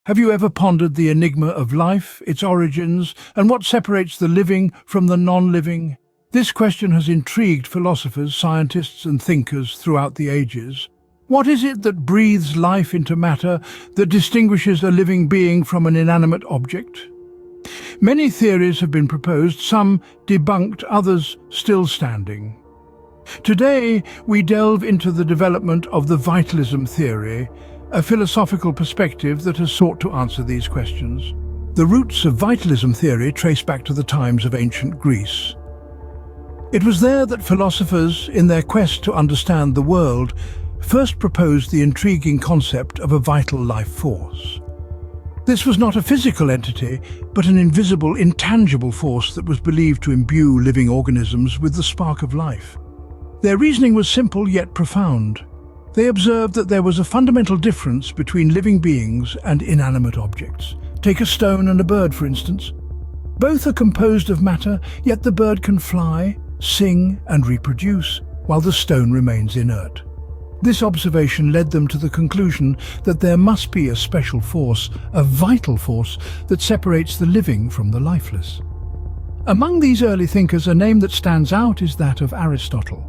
Have you ever pondered the enigma of life, its origins, and what separates the living from the non-living? This question has intrigued philosophers, scientists, and thinkers throughout the ages. What is it that breathes life into matter, that distinguishes a living being from an inanimate object? Many theories have been proposed, some debunked, others still standing. Today, we delve into the development of the vitalism theory, a philosophical perspective that has sought to answer these questions. The roots of vitalism theory trace back to the times of ancient Greece. It was there that philosophers, in their quest to understand the world, first proposed the intriguing concept of a vital life force. This was not a physical entity, but an invisible, intangible force that was believed to imbue living organisms with the spark of life. Their reasoning was simple yet profound. They observed that there was a fundamental difference between living beings and inanimate objects. Take a stone and a bird, for instance. Both are composed of matter, yet the bird can fly, sing, and reproduce, while the stone remains inert. This observation led them to the conclusion that there must be a special force, a vital force, that separates the living from the lifeless. Among these early thinkers, a name that stands out is that of Aristotle.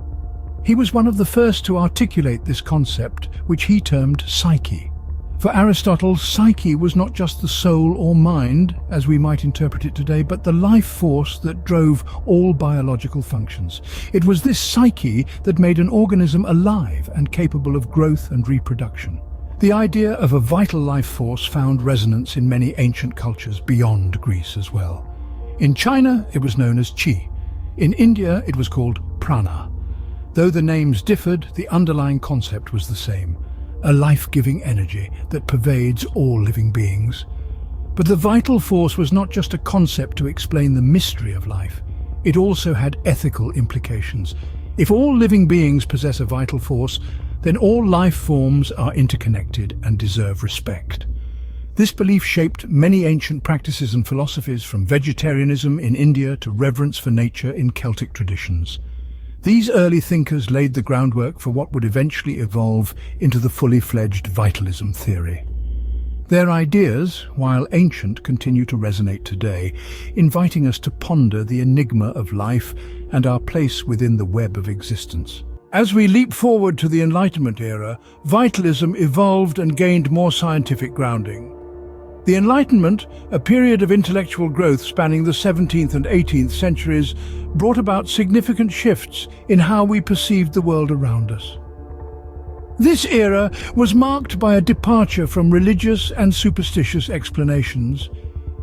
He was one of the first to articulate this concept, which he termed psyche. For Aristotle, psyche was not just the soul or mind, as we might interpret it today, but the life force that drove all biological functions. It was this psyche that made an organism alive and capable of growth and reproduction. The idea of a vital life force found resonance in many ancient cultures beyond Greece as well. In China, it was known as qi. In India, it was called prana. Though the names differed, the underlying concept was the same: a life-giving energy that pervades all living beings. But the vital force was not just a concept to explain the mystery of life. It also had ethical implications. If all living beings possess a vital force, then all life forms are interconnected and deserve respect. This belief shaped many ancient practices and philosophies, from vegetarianism in India to reverence for nature in Celtic traditions. These early thinkers laid the groundwork for what would eventually evolve into the fully fledged vitalism theory. Their ideas, while ancient, continue to resonate today, inviting us to ponder the enigma of life and our place within the web of existence. As we leap forward to the Enlightenment era, vitalism evolved and gained more scientific grounding. The Enlightenment, a period of intellectual growth spanning the 17th and 18th centuries, brought about significant shifts in how we perceived the world around us. This era was marked by a departure from religious and superstitious explanations,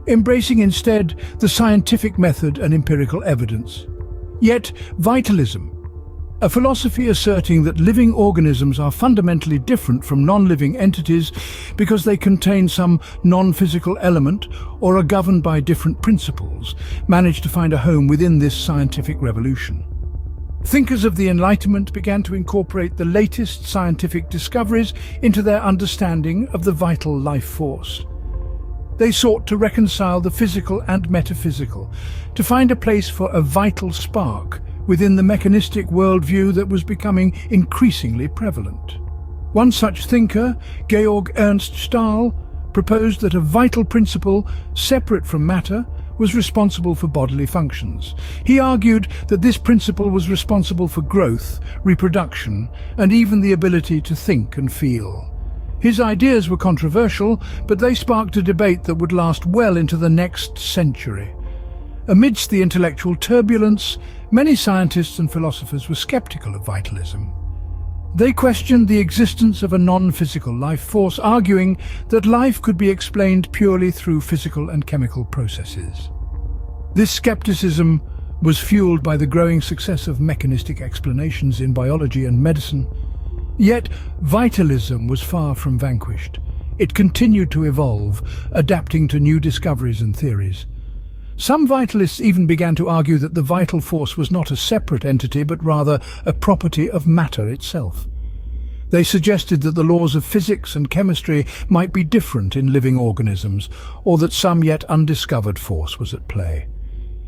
embracing instead the scientific method and empirical evidence. Yet, vitalism, a philosophy asserting that living organisms are fundamentally different from non-living entities because they contain some non-physical element or are governed by different principles, managed to find a home within this scientific revolution. Thinkers of the Enlightenment began to incorporate the latest scientific discoveries into their understanding of the vital life force. They sought to reconcile the physical and metaphysical, to find a place for a vital spark within the mechanistic worldview that was becoming increasingly prevalent. One such thinker, Georg Ernst Stahl, proposed that a vital principle, separate from matter, was responsible for bodily functions. He argued that this principle was responsible for growth, reproduction, and even the ability to think and feel. His ideas were controversial, but they sparked a debate that would last well into the next century. Amidst the intellectual turbulence, many scientists and philosophers were skeptical of vitalism. They questioned the existence of a non-physical life force, arguing that life could be explained purely through physical and chemical processes. This skepticism was fueled by the growing success of mechanistic explanations in biology and medicine. Yet, vitalism was far from vanquished. It continued to evolve, adapting to new discoveries and theories. Some vitalists even began to argue that the vital force was not a separate entity, but rather a property of matter itself. They suggested that the laws of physics and chemistry might be different in living organisms, or that some yet undiscovered force was at play.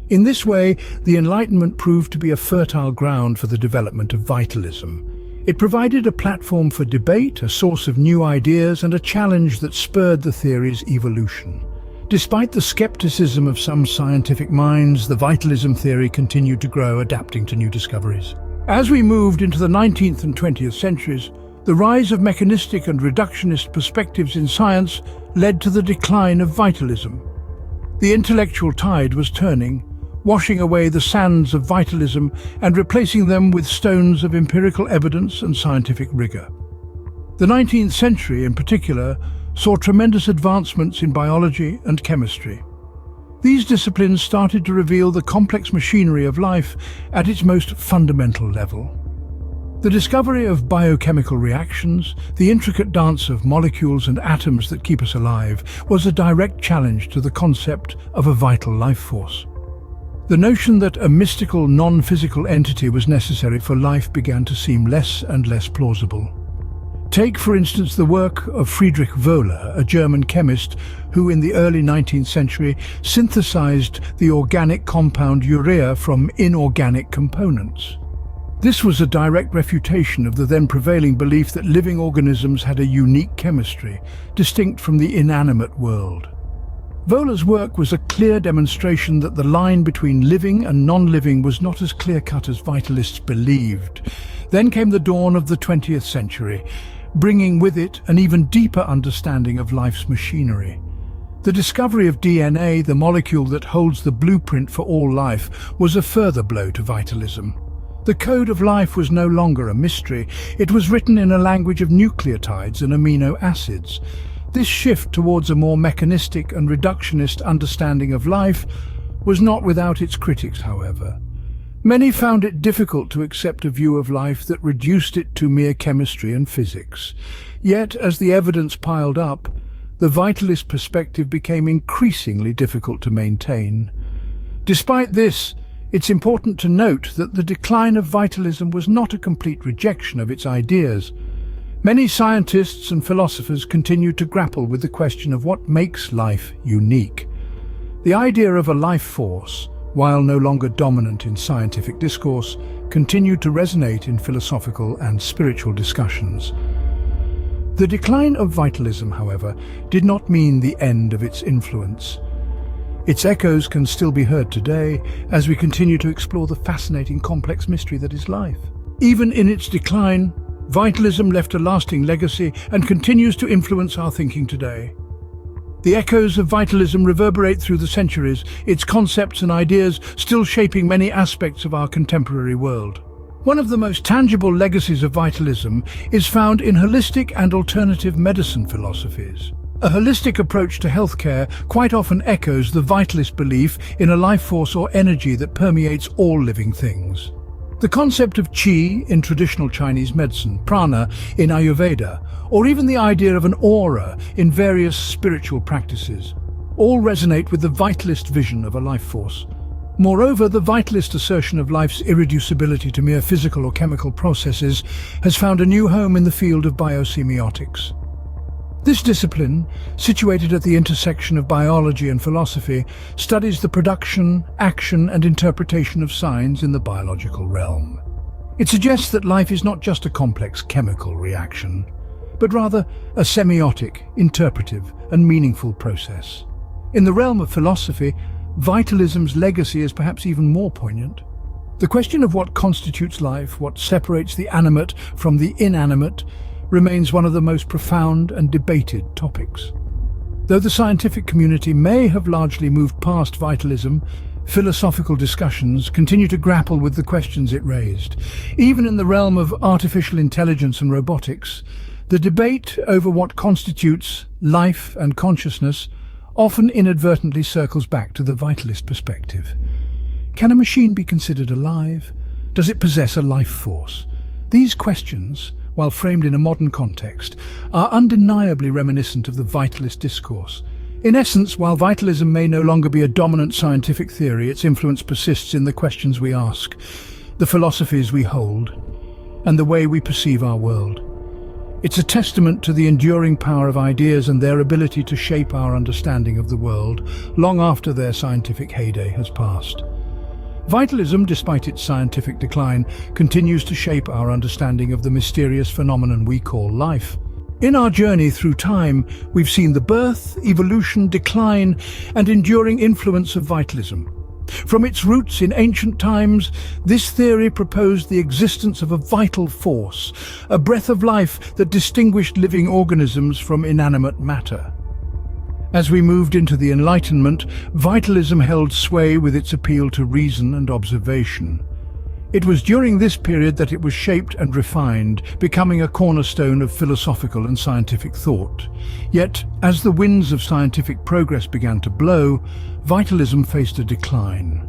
In this way, the Enlightenment proved to be a fertile ground for the development of vitalism. It provided a platform for debate, a source of new ideas, and a challenge that spurred the theory's evolution. Despite the skepticism of some scientific minds, the vitalism theory continued to grow, adapting to new discoveries. As we moved into the 19th and 20th centuries, the rise of mechanistic and reductionist perspectives in science led to the decline of vitalism. The intellectual tide was turning, washing away the sands of vitalism and replacing them with stones of empirical evidence and scientific rigor. The 19th century, in particular, saw tremendous advancements in biology and chemistry. These disciplines started to reveal the complex machinery of life at its most fundamental level. The discovery of biochemical reactions, the intricate dance of molecules and atoms that keep us alive, was a direct challenge to the concept of a vital life force. The notion that a mystical, non-physical entity was necessary for life began to seem less and less plausible. Take, for instance, the work of Friedrich Wöhler, a German chemist who in the early 19th century synthesized the organic compound urea from inorganic components. This was a direct refutation of the then prevailing belief that living organisms had a unique chemistry, distinct from the inanimate world. Wöhler's work was a clear demonstration that the line between living and non-living was not as clear-cut as vitalists believed. Then came the dawn of the 20th century, bringing with it an even deeper understanding of life's machinery. The discovery of DNA, the molecule that holds the blueprint for all life, was a further blow to vitalism. The code of life was no longer a mystery. It was written in a language of nucleotides and amino acids. This shift towards a more mechanistic and reductionist understanding of life was not without its critics, however. Many found it difficult to accept a view of life that reduced it to mere chemistry and physics. Yet, as the evidence piled up, the vitalist perspective became increasingly difficult to maintain. Despite this, it's important to note that the decline of vitalism was not a complete rejection of its ideas. Many scientists and philosophers continued to grapple with the question of what makes life unique. The idea of a life force, while no longer dominant in scientific discourse, continued to resonate in philosophical and spiritual discussions. The decline of vitalism, however, did not mean the end of its influence. Its echoes can still be heard today as we continue to explore the fascinating complex mystery that is life. Even in its decline, vitalism left a lasting legacy and continues to influence our thinking today. The echoes of vitalism reverberate through the centuries, its concepts and ideas still shaping many aspects of our contemporary world. One of the most tangible legacies of vitalism is found in holistic and alternative medicine philosophies. A holistic approach to healthcare quite often echoes the vitalist belief in a life force or energy that permeates all living things. The concept of qi in traditional Chinese medicine, prana in Ayurveda, or even the idea of an aura in various spiritual practices, all resonate with the vitalist vision of a life force. Moreover, the vitalist assertion of life's irreducibility to mere physical or chemical processes has found a new home in the field of biosemiotics. This discipline, situated at the intersection of biology and philosophy, studies the production, action and interpretation of signs in the biological realm. It suggests that life is not just a complex chemical reaction, but rather a semiotic, interpretive and meaningful process. In the realm of philosophy, vitalism's legacy is perhaps even more poignant. The question of what constitutes life, what separates the animate from the inanimate, remains one of the most profound and debated topics. Though the scientific community may have largely moved past vitalism, philosophical discussions continue to grapple with the questions it raised. Even in the realm of artificial intelligence and robotics, the debate over what constitutes life and consciousness often inadvertently circles back to the vitalist perspective. Can a machine be considered alive? Does it possess a life force? These questions, while framed in a modern context, are undeniably reminiscent of the vitalist discourse. In essence, while vitalism may no longer be a dominant scientific theory, its influence persists in the questions we ask, the philosophies we hold, and the way we perceive our world. It's a testament to the enduring power of ideas and their ability to shape our understanding of the world long after their scientific heyday has passed. Vitalism, despite its scientific decline, continues to shape our understanding of the mysterious phenomenon we call life. In our journey through time, we've seen the birth, evolution, decline, and enduring influence of vitalism. From its roots in ancient times, this theory proposed the existence of a vital force, a breath of life that distinguished living organisms from inanimate matter. As we moved into the Enlightenment, vitalism held sway with its appeal to reason and observation. It was during this period that it was shaped and refined, becoming a cornerstone of philosophical and scientific thought. Yet, as the winds of scientific progress began to blow, vitalism faced a decline.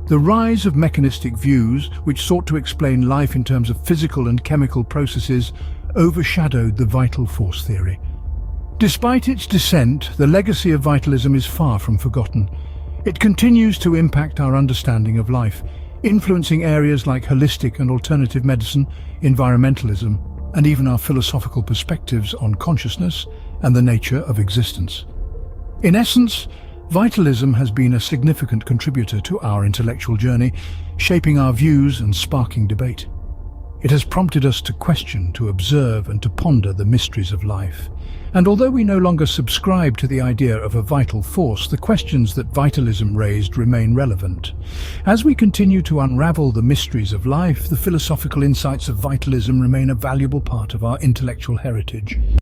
The rise of mechanistic views, which sought to explain life in terms of physical and chemical processes, overshadowed the vital force theory. Despite its descent, the legacy of vitalism is far from forgotten. It continues to impact our understanding of life, influencing areas like holistic and alternative medicine, environmentalism, and even our philosophical perspectives on consciousness and the nature of existence. In essence, vitalism has been a significant contributor to our intellectual journey, shaping our views and sparking debate. It has prompted us to question, to observe, and to ponder the mysteries of life. And although we no longer subscribe to the idea of a vital force, the questions that vitalism raised remain relevant. As we continue to unravel the mysteries of life, the philosophical insights of vitalism remain a valuable part of our intellectual heritage.